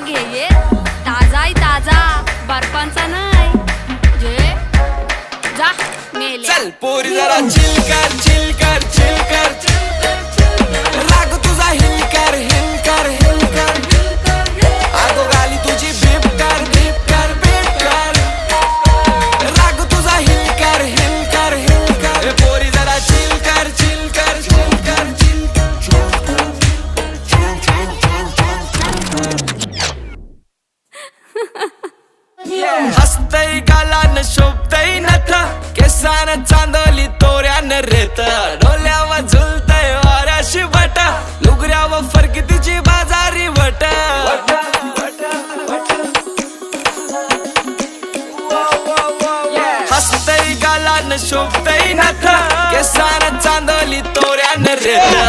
घे ये ताजाय ताजा बर्फांचा नाही जे जा मेले चल पोरी जरा चिल कर चिल कर चिल कर राग तुझा हिल कर हिल कर हिल कर आगो गाली तुझी बीप कर बीप कर बीप कर राग तुझा हिल कर हिल कर हिल कर पोरी जरा चिल कर चिल कर चिल कर चिल हसतय गालान शोभतय नथ केसान चांदली तोऱ्यान रेत डोल्यावर झुलतय वाऱ्याशी बट लुगऱ्यावर फरकी तिची बाजारी वट हसतय गालान शोभतय नथ केसान चांदली तोऱ्यान रेत